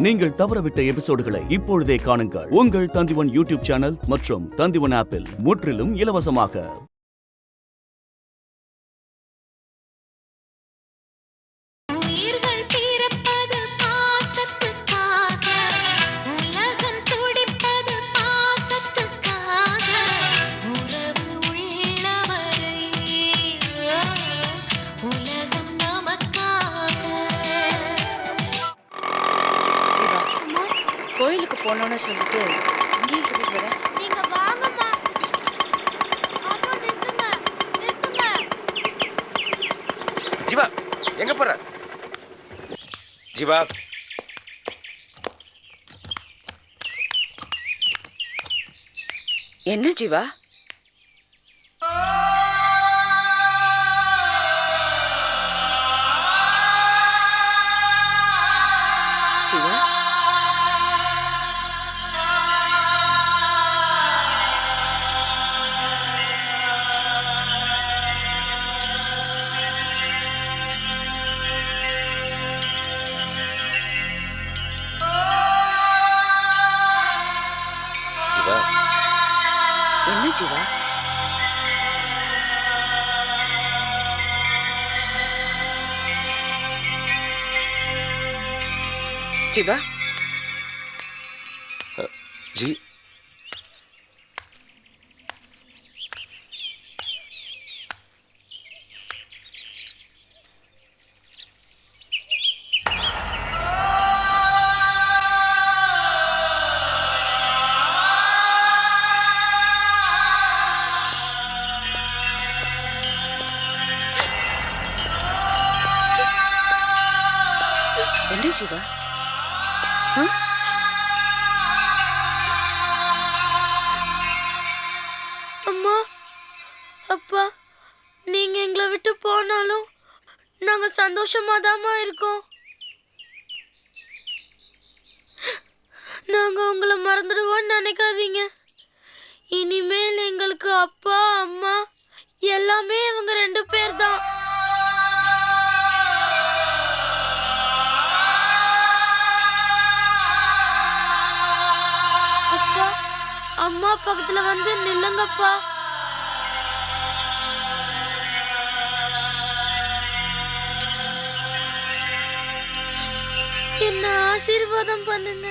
நீங்கள் தவறவிட்ட எபிசோடுகளை இப்பொழுதே காணுங்கள் உங்கள் தந்திவன் யூடியூப் சேனல் மற்றும் தந்திவன் ஆப்பில் முற்றிலும் இலவசமாக. கோயிலுக்கு போனோன்னு சொல்லிட்டு இங்கேயும் கூட்டிட்டு வர. நீங்க வாங்கம்மா. ஆட்டோ நிறுத்துங்க, நிறுத்துங்க. ஜீவா எங்க போற? ஜீவா என்ன ஜீவா? ஜீவா ஜீவா என்ன ஜீவா? ஜீவா ஜி என்ன ஜீவா? அம்மா, அப்பா, நீங்க எங்களை விட்டு போனாலும் நாங்க சந்தோஷமாதாம்மா இருக்கோம். நாங்க உங்களை மறந்துடுவோம்னு நினைக்காதீங்க. இனிமேல் எங்களுக்கு அப்பா அம்மா எல்லாமே இவங்க 2 பேர் தான். அப்பா, அம்மா பக்கத்துல வந்து நில்லுங்கப்பா. என்ன ஆசீர்வாதம் பண்ணுங்க.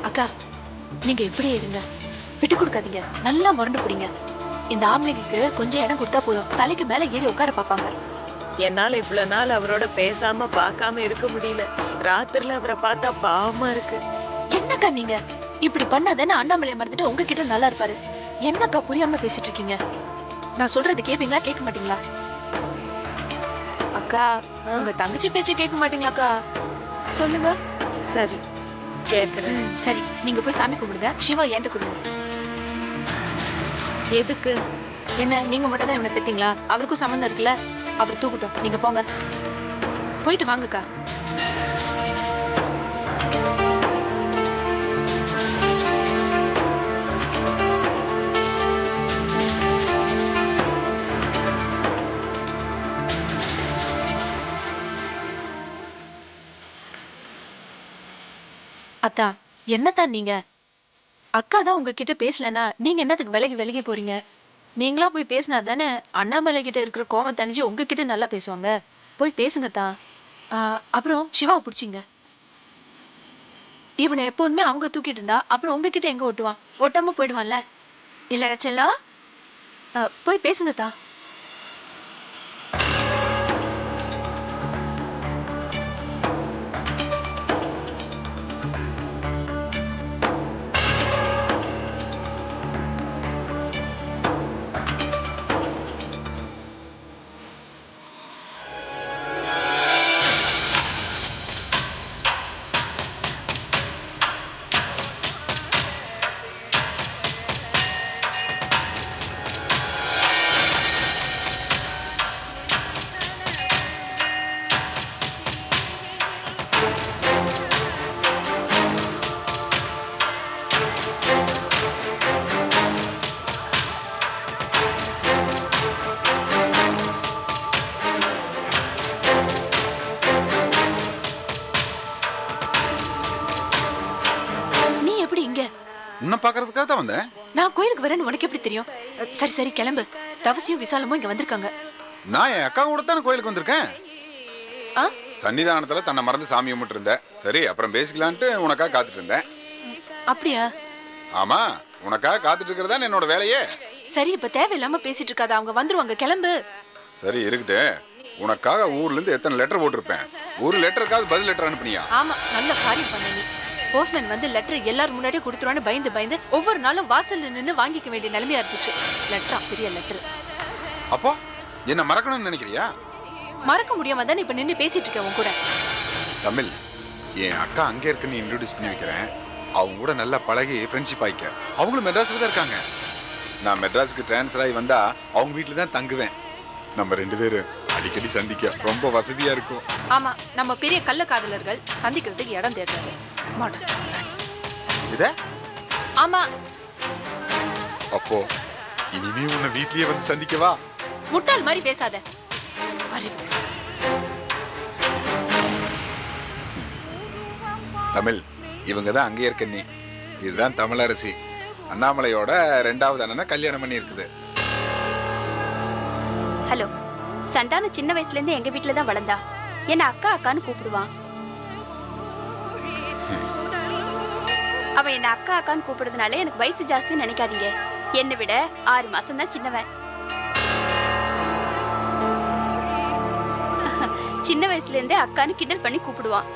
அக்கா, நீங்க இப்படி இருங்க, விட்டு கொடுக்காதீங்க, நல்லா முரண்டு பிடிங்க. இந்த ஆம்பளைங்களுக்கு கொஞ்சம் இடம் கொடுத்தா போதும், தலைக்கு மேல ஏறி உட்கார பாப்பாங்க. என்னால இவ்வளவு நாள் அவரோட பேசாம பார்க்காம இருக்க முடியல. ராத்திரில அவரை பார்த்தா பாவமா இருக்கு. என்னக்கா நீங்க இப்படி பண்ணாதானே அண்ணாமலையை மறந்துட்டு உங்ககிட்ட நல்லா இருப்பாரு. என்னக்கா புரியாம பேசிட்டு இருக்கீங்க? நான் சொல்றது கேப்பீங்களா, கேட்க மாட்டீங்களா? அக்கா, உங்க தங்கச்சி பேச்ச கேட்க மாட்டீங்களாக்கா? சொல்லுங்க. சரி கேக்குறேன். சரி, நீங்க போய் சாமி கும்பிடுங்க, சிவா என்கிட்ட கொடுங்க. எதுக்கு? என்ன, நீங்க மட்டும் தான் இவனை பெத்தீங்களா? அவருக்கும் சம்மந்தம் இருக்குல்ல, அவர் தூக்கட்டும், நீங்க போங்க, போயிட்டு வாங்கக்கா. அத்தா என்னத்தான் நீங்க அக்கா தான் உங்ககிட்ட பேசலன்னா நீங்க என்னத்துக்கு விலகி விலகி போறீங்க? நீங்களா போய் பேசினா தானே அண்ணாமலை கிட்ட இருக்கிற கோவம் தணிஞ்சு உங்ககிட்ட நல்லா பேசுவாங்க. போய் பேசுங்கத்தா. அப்புறம் சிவாவை பிடிச்சிங்க. இவனை எப்போதுமே அவங்க தூக்கிட்டு இருந்தா அப்புறம் உங்ககிட்ட எங்க ஓட்டுவான்? ஓட்டாம போயிடுவான்ல. இல்ல செல்லம், போய் பேசுங்கத்தா. உன்னை பாக்குறதுக்காக தான் வந்தேன். நான் கோயிலுக்கு வரேன்னு உனக்கு எப்படி தெரியும்? சரி சரி கிளம்பு. தவசியும் விசாலமும் இங்க வந்திருக்காங்க. நான் என் அக்கா கூட தானே கோயிலுக்கு வந்திருக்கேன். சன்னிதானத்துல தன்னை மறந்து சாமி கும்பிட்டு இருந்தேன். சரி அப்புறம் பேசிக்கலான்ட்டு உனக்காக காத்துட்டு இருந்தேன். அப்படியா? ஆமா, உனக்காக காத்துட்டு இருக்கிறதா என்னோட வேலையே. சரி இப்ப தேவையில்லாம பேசிட்டு இருக்காத, அவங்க வந்துருவாங்க, கிளம்பு. சரி இருக்கட்டு. உனக்காக ஊர்ல இருந்து எத்தனை லெட்டர் போட்டிருப்பேன். ஒரு லெட்டருக்காவது பதில் லெட்டர் அனுப்புனியா? ஆமா, நல்ல காரியம் பண்ண நீ. போஸ்ட்மேன் வந்து லெட்டர் எல்லாரும் முன்னாடியே கொடுத்துருவான்னு பயந்து பயந்து ஒவ்வொரு நாளும் வாசல்ல நின்று வாங்கிக்க வேண்டிய நிலைமையா இருந்துச்சு. லெட்டர் பெரிய லெட்டர். அப்போ என்ன மறக்கணும்னு நினைக்கிறியா? மறக்க முடியாம தானே இப்ப நின்று பேசிட்டு இருக்கேன் உன் கூட. தமிழ், என் அக்கா அங்கே இருக்குன்னு இன்ட்ரோடியூஸ் பண்ணி வைக்கிறேன். அவங்க கூட நல்லா பழகி ஃப்ரெண்ட்ஷிப் ஆயிக்க. அவங்களும் மெட்ராஸில் தான் இருக்காங்க. நான் மெட்ராஸுக்கு டிரான்ஸ்ஃபர் ஆகி வந்தா அவங்க வீட்டில் தான் தங்குவேன். நம்ம 2 பேரும் அடிக்கடி சந்திக்க ரொம்ப வசதியா இருக்கும். ஆமா, நம்ம பெரிய கள்ள காதலர்கள் சந்திக்கிறதுக்கு இடம் தேடுறாங்க. இத? ஆமா. அப்போ இனிமே உன்னை வீட்லயே வந்து சந்திக்கவா? முட்டாள் மாதிரி பேசாத. தமிழ், இவங்க தான் அங்கே இருக்க நீ. இதுதான் தமிழரசி. அண்ணாமலையோட 2வது அண்ணனை கல்யாணம் பண்ணி இருக்குது. ஹலோ. சண்டான சின்ன வயசுல இருந்து எங்க வீட்டுல தான் வளர்ந்தா. என்ன அக்கா அக்கான்னு கூப்பிடுவான். அவன் என்ன அக்கா அக்கான்னு கூப்பிடுறதுனால எனக்கு வயசு ஜாஸ்தின்னு நினைக்காதீங்க. என்னை விட 6 மாசம் தான் சின்னவன். சின்ன வயசுல இருந்தே அக்கான்னு கிண்டல் பண்ணி கூப்பிடுவான்.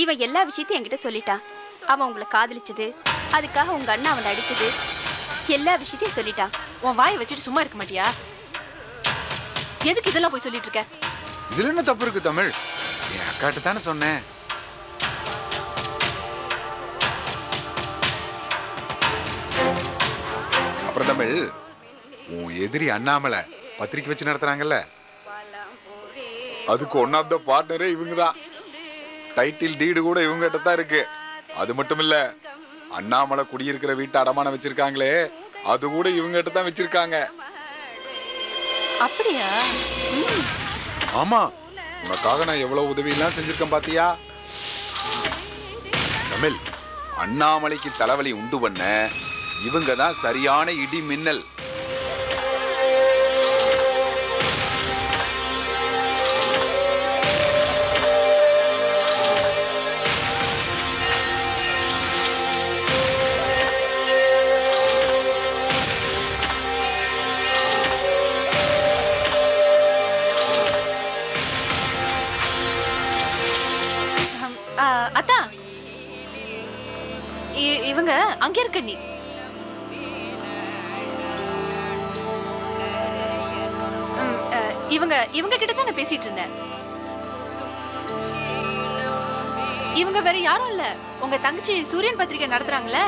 இவன் எல்லா விஷயத்தையும் என்கிட்ட சொல்லிட்டான். அவன் உங்களை காதலிச்சது, அதுக்காக உங்க அண்ணா அவனை அடிச்சது, எல்லா விஷயத்தையும் சொல்லிட்டான். உன் வாயை வச்சுட்டு சும்மா இருக்க மாட்டியா? எதுக்கு இதெல்லாம் போய் சொல்லிட்டு இருக்க? இதுல என்ன தப்பு இருக்கு தமிழ்? என் அக்காட்ட தானே சொன்னேன். அப்புறம் தமிழ், உன் எதிரி அண்ணாமலை பத்திரிக்கை வச்சு நடத்துறாங்கல்ல, அதுக்கு ஒன் ஆஃப் த பார்ட்னரே இவங்க தான். டைட்டில் டீடு கூட இவங்க கிட்ட தான் இருக்கு. அது மட்டும் இல்ல, அண்ணாமலை குடியிருக்கிற வீட்டை அடமானம் வச்சிருக்காங்களே, அது கூட இவங்க கிட்ட தான் வச்சிருக்காங்க. அப்படியா? ஆமா, உனக்காக நான் எவ்வளவு உதவி எல்லாம் செஞ்சிருக்கேன் பாத்தியா? தமிழ், அண்ணாமலைக்கு தலைவலி உண்டு பண்ண இவங்க தான் சரியான இடி மின்னல். அத்தா, இவங்க அங்க இருக்க நீ. இவங்க கிட்ட தான் நான் பேசிட்டு இருந்தேன். இவங்க வேற யாரும் இல்ல, உங்க தங்கச்சி சூரியன் பத்திரிகை நடத்துறாங்கல்ல,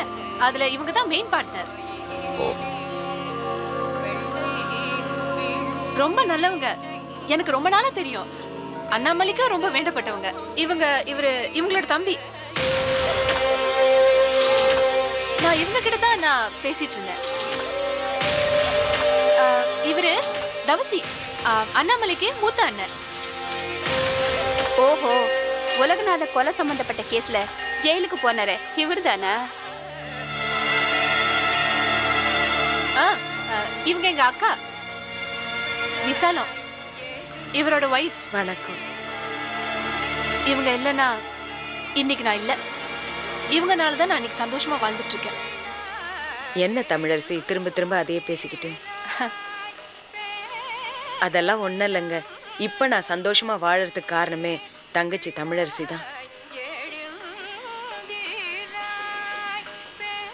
அதுல இவங்க தான் மெயின் பார்ட்னர். ரொம்ப நல்லவங்க, எனக்கு ரொம்ப நாளா தெரியும். அண்ணாமலைக்கு ரொம்ப வேண்டப்பட்டவங்க. இவங்களோட தம்பி. நான் இவங்க கிட்ட தான் நான் பேசிட்டு இருந்தேன். இவரு தவசி, அண்ணாமலைக்கு மூத்த அண்ணன். ஓஹோ, உலகநாத கொலை சம்பந்தப்பட்ட கேஸ்ல ஜெயிலுக்கு போனாரே இவர்தானா? இவங்க எங்க அக்கா விசாலம், இவரோட ஒய்ஃப். வணக்கம். இவங்க இல்லைன்னா இன்னைக்கு நான் இல்லை. இவங்கனால தான் நான் இன்னைக்கு சந்தோஷமா வாழ்ந்துட்டு இருக்கேன். என்ன தமிழரசி திரும்ப திரும்ப அதையே பேசிக்கிட்டு? அதெல்லாம் ஒன்றும் இல்லைங்க. இப்போ நான் சந்தோஷமா வாழறதுக்கு காரணமே தங்கச்சி தமிழரசி தான்.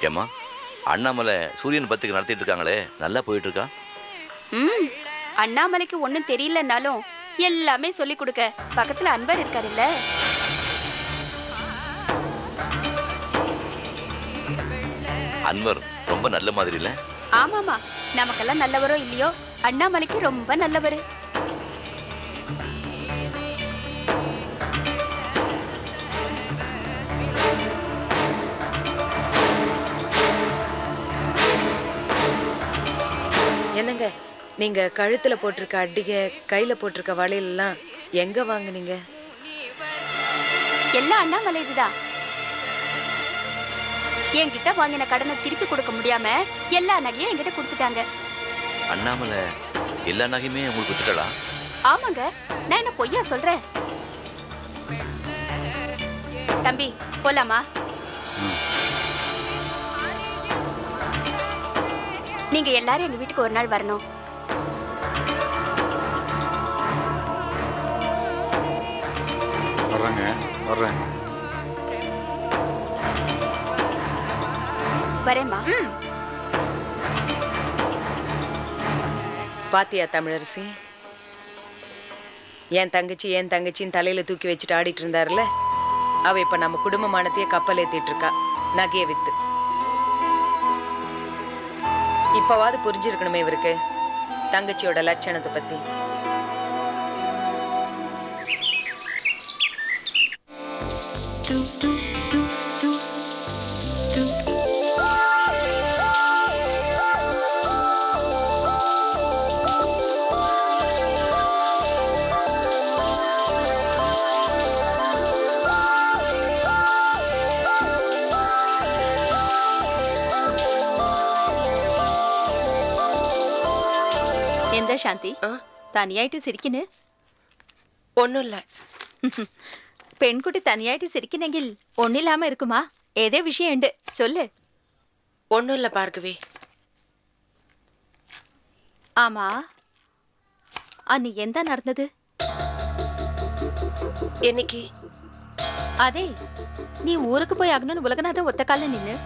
ஏம்மா, அண்ணாமலை சூரியன் பத்துக்கு நடத்திட்டு இருக்காங்களே, நல்லா போயிட்டு இருக்கா? அண்ணாமலைக்கு ஒன்றும் தெரியலன்னாலும் எல்லாமே சொல்லி கொடுக்க பக்கத்துல அன்பர் இருக்காருல்ல. அன்வர் ரொம்ப நல்ல மாதிரி இல்ல? ஆமாமா, நமக்கெல்லாம் நல்லவரோ இல்லையோ, அண்ணாமலைக்கு ரொம்ப நல்லவரு. என்னங்க, நீங்க கழுத்துல போட்டிருக்க அடிகை, கையில போட்டிருக்க வளையல்லாம் எங்க வாங்குனீங்க? எல்லாம் அண்ணாமலை இதுதான். என்கிட்ட வாங்கின கடனை திருப்பி கொடுக்க முடியாம எல்லா நகையும் என்கிட்ட கொடுத்துட்டாங்க. அண்ணாமலை எல்லா நகையுமே உங்களுக்கு கொடுத்துட்டா? ஆமாங்க, நான் என்ன பொய்யா சொல்றேன்? தம்பி போலாமா? நீங்க எல்லாரும் எங்க வீட்டுக்கு ஒரு நாள் வரணும். வர்றேன். வரேம்மா. பாத்தியா தமிழரசி, என் தங்கச்சின்னு தலையில தூக்கி வச்சுட்டு ஆடிட்டு இருந்தாருல, அவ இப்ப நம்ம குடும்பமானத்தையே கப்பல் ஏத்திட்டு இருக்கா, நகைய வித்து. இப்பவாது புரிஞ்சிருக்கணுமே இவருக்கு தங்கச்சியோட லட்சணத்தை பத்தி. എന്താ ശാന്തി തനിയായിട്ട് സിരിക്കുന്നു? ഒന്നുമില്ല. പെൺകുട്ടി തനിയായിട്ട് സിരിക്കുന്നെങ്കിൽ ഒന്നില്ലാമ இருக்குமா? ஏதே விஷயம் ഉണ്ട്, சொல்லு. ஒன்னும் பார்க்கவே. ஆமா, அன்னி என்ன நடந்தது? என்னைக்கு? அதே நீ ஊருக்கு போய் ஆகணும்னு உலகநாதன் ஒத்த கால நின்னு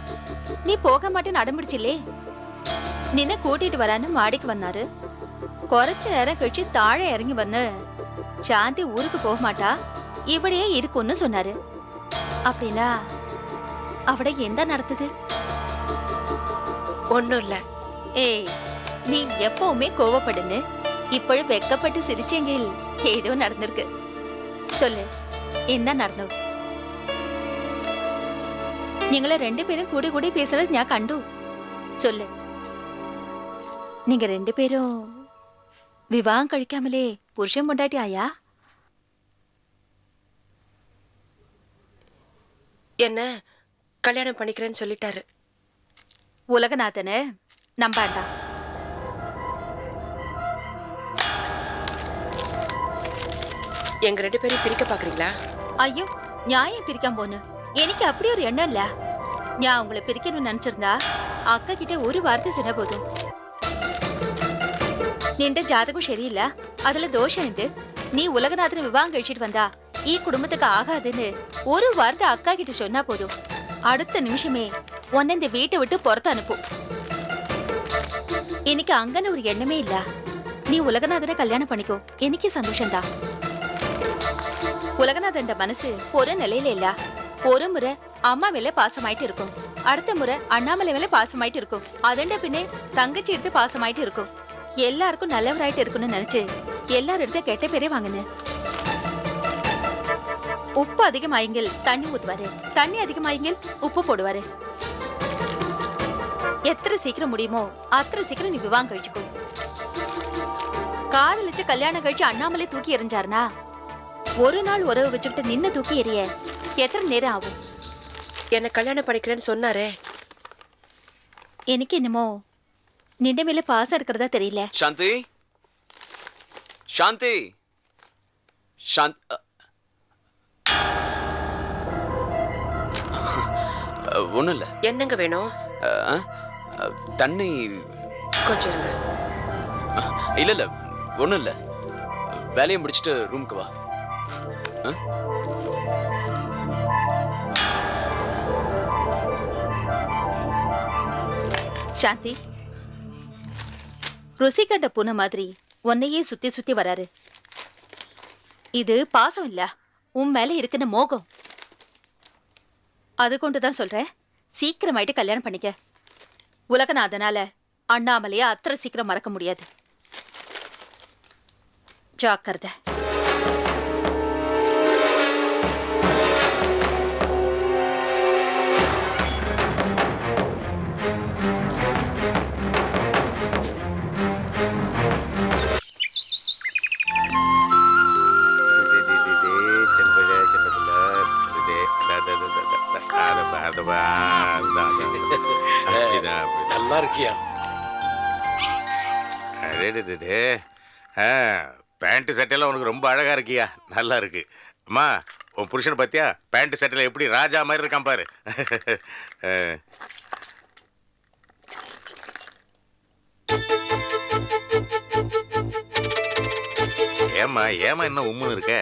நீ போக மாட்டேன்னு அடம்பிடிச்சில்லே. நின்ன கூட்டிட்டு வரான்னு மாடிக்கு வந்தாரு. കുറച്ചു நேரம் கழிச்சு தாழே இறங்கி வந்து சாந்தி ஊருக்கு போக மாட்டா, இவடையே இருக்கும்னு சொன்னாரு. அப்படின்னா അവിടെ എന്താ നടന്നത്? ஒன்னும். ஏய், நீ எப்பவுமே கோவப்படுன்னு இப்பഴും வெக்கப்பட்டு சிரிச்செங்கில் ஏதோ நடந்திருக்கு. சொல்லு, என்ன நடந்தது? നിങ്ങളെ രണ്ടുപേരും കൂടി കൂടി பேசுறது ഞാൻ കണ്ടു. சொல்லு, நீங்க ரெண்டு பேரும் விவாகம் கழிக்காமலே புருஷன் பொண்டாட்டி ஆயா? என்ன கல்யாணம் பண்ணிக்கிறேன்னு சொல்லிட்டாரு. உலகநாதனை நம்பாண்டா. எங்க ரெண்டு பேரும் பிரிக்க பாக்குறீங்களா? ஐயோ, நியாயம் பிரிக்காம போன்னு எனக்கு அப்படி ஒரு எண்ணம் இல்ல. நான் உங்களை பிரிக்கணும்னு நினைச்சிருந்தா அக்கா கிட்ட ஒரு வார்த்தை சொன்ன போதும். നിന്റെ ജാതകം ശരിയില്ല, അതിലെ ദോഷമുണ്ട്. നീ ഉലകനാഥന് വിവാഹം കഴിച്ചിട്ട് വന്നാ ഈ കുടുംബത്തേക്ക് ആകാതെന്ന് ഒരു വാർത്ത അക്കാ കിட்ட சொன்னா போதும். അടുത്ത നിമിഷമേ உன்னை இந்த வீட்டை விட்டு പുറത്ത് அனுப்பும். എനിക്ക് അങ്ങനെ ഒരു എണ്ണമേ ഇല്ല. നീ ഉലകനാഥനെ കല്യാണം പണിക്കോ, എനിക്ക് സന്തോഷം താ. உலகநாதன் மனசு ஒரு நிலையில இல்ல. ஒரு முறை அம்மா மேல பாசமாயிட்டு இருக்கும், அடுத்த முறை அண்ணாமலை மேல பாசமாயிட்டு இருக்கும், அதண்ட பின்னே தங்கச்சி எடுத்து பாசமாயிட்டு இருக்கும். எல்லாருக்கும் நல்லவராயிட்டு இருக்குன்னு நினைச்சு எல்லாரும் எடுத்து கெட்ட பேரே வாங்கினேன். உப்பு அதிகமாயிங்கள் தண்ணி ஊத்துவாரு, தண்ணி அதிகமாயிங்கள் உப்பு போடுவாரு. எத்தனை சீக்கிரம் முடியுமோ அத்தனை சீக்கிரம் நீ விவாகம் கழிச்சுக்கோ. காதலிச்சு கல்யாணம் கழிச்சு அண்ணாமலை தூக்கி எறிஞ்சாருனா ஒரு நாள் உறவு வச்சுக்கிட்டு நின்னு தூக்கி எறிய எத்தனை நேரம் ஆகும்? என்ன கல்யாணம் பண்ணிக்கிறேன்னு சொன்னாரே. எனக்கு என்னமோ நின்ன மேல பாசம் இருக்கிறதா தெரியல. சாந்தி, சாந்தி, சாந்த் ஒன்றும் இல்லை. என்னங்க வேணும்? தண்ணி கொஞ்சம் இருங்க. இல்லை இல்லை, ஒன்றும் இல்லை. வேலையை முடிச்சுட்டு ரூமுக்கு வா. சாந்தி, ருசி கண்ட பூனை மாதிரி உன்னையே சுத்தி சுத்தி வராரு. இது பாசம் இல்ல, உன் மேல இருக்குன்னு மோகம். அது கொண்டுதான் சொல்றேன், சீக்கிரமாயிட்டு கல்யாணம் பண்ணிக்க. உலகநாதனால அண்ணாமலையா அத்தனை சீக்கிரம் மறக்க முடியாது. ஜாக்கிரதை. நல்லா இருக்கியா? பேண்ட் சட்டையெல்லாம் உனக்கு ரொம்ப அழகா இருக்கியா, நல்லா இருக்கு. அம்மா, உன் புருஷனை பார்த்தியா? பேண்ட் சட்டையில எப்படி ராஜா மாதிரி இருக்கான் பாரு. ஏமா ஏமா என்ன உம்முன்னு இருக்க?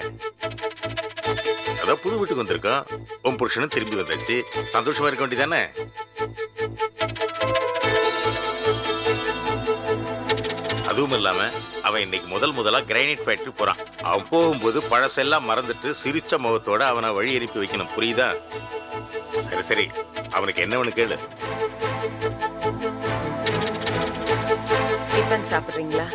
அதான் புது வீட்டுக்கு வந்திருக்கோம், உன் புருஷனும் திரும்பி வந்தாச்சு, சந்தோஷமா இருக்க வேண்டியதானே? அதுவும் இல்லாம அவன் இன்னைக்கு முதலா கிரைனைட் ஃபேக்டரி போறான். அவன் போகும்போது பழசெல்லாம் மறந்துட்டு சிரிச்ச முகத்தோட அவனை வழி அனுப்பி வைக்கணும், புரியுதா? சரி சரி, அவனுக்கு என்னவனு கேளு. டிஃபன் சாப்பிடுறீங்களா?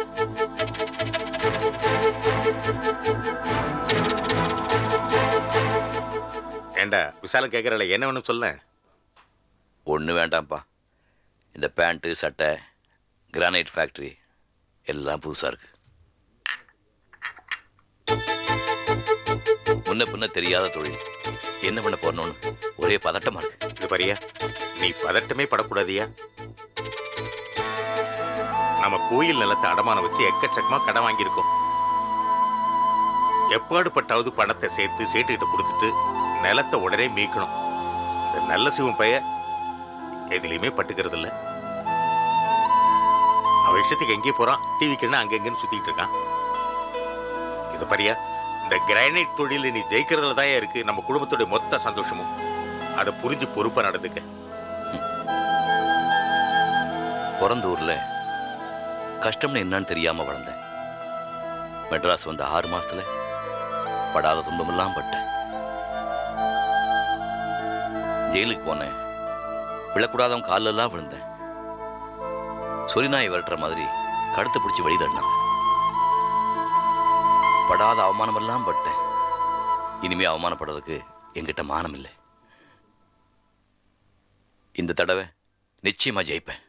ஏண்டா விசாலம் கேட்கறல, என்ன வேணும் சொல்ல? ஒன்றும் வேண்டாம்ப்பா. இந்த பேண்ட்டு சட்டை கிரானைட் ஃபேக்ட்ரி எல்லாம் புதுசாக இருக்கு. முன்ன பின்ன தெரியாத தொழில், என்ன பண்ண போறணும்னு ஒரே பதட்டமா இருக்கு. இது பாரியா, நீ பதட்டமே படக்கூடாதியா. நம்ம கோயில் நிலத்தை அடமானம் வச்சு எக்கச்சக்கமா கடன் வாங்கியிருக்கோம். எப்பாடுபட்டாவது பணத்தை சேர்த்து சேட்டுக்கிட்ட கொடுத்துட்டு நிலத்தை உடனே மீட்கணும். இந்த நல்ல சிவன் பைய எதுலையுமே பட்டுக்கிறது இல்லை. அவன் இஷ்டத்துக்கு எங்கேயே போறான், டிவிக்குன்னா அங்கெங்கன்னு சுத்திட்டு இருக்கான். இது பாரியா, இந்த கிரானைட் தொழில நீ ஜெயிக்கிறதுல தான் இருக்கு நம்ம குடும்பத்தோட மொத்த சந்தோஷமும். அதை புரிஞ்சு பொறுப்பா நடந்துக்க. பிறந்த ஊர்ல கஷ்டம்னு என்னன்னு தெரியாம வளர்ந்தேன். மெட்ராஸ் வந்த 6 மாசத்துல படாத துன்பமெல்லாம் பட்டேன். ஜெயிலுக்கு போனேன், விழக்கூடாதவன் காலெல்லாம் விழுந்தேன். சொரிநாயை விரட்டுற மாதிரி கழுத்தை பிடிச்சி வழி தட்டினாங்க. படாத அவமானமெல்லாம் பட்டேன். இனிமே அவமானப்படுறதுக்கு என்கிட்ட மானம் இல்லை. இந்த தடவை நிச்சயமா ஜெயிப்பேன்.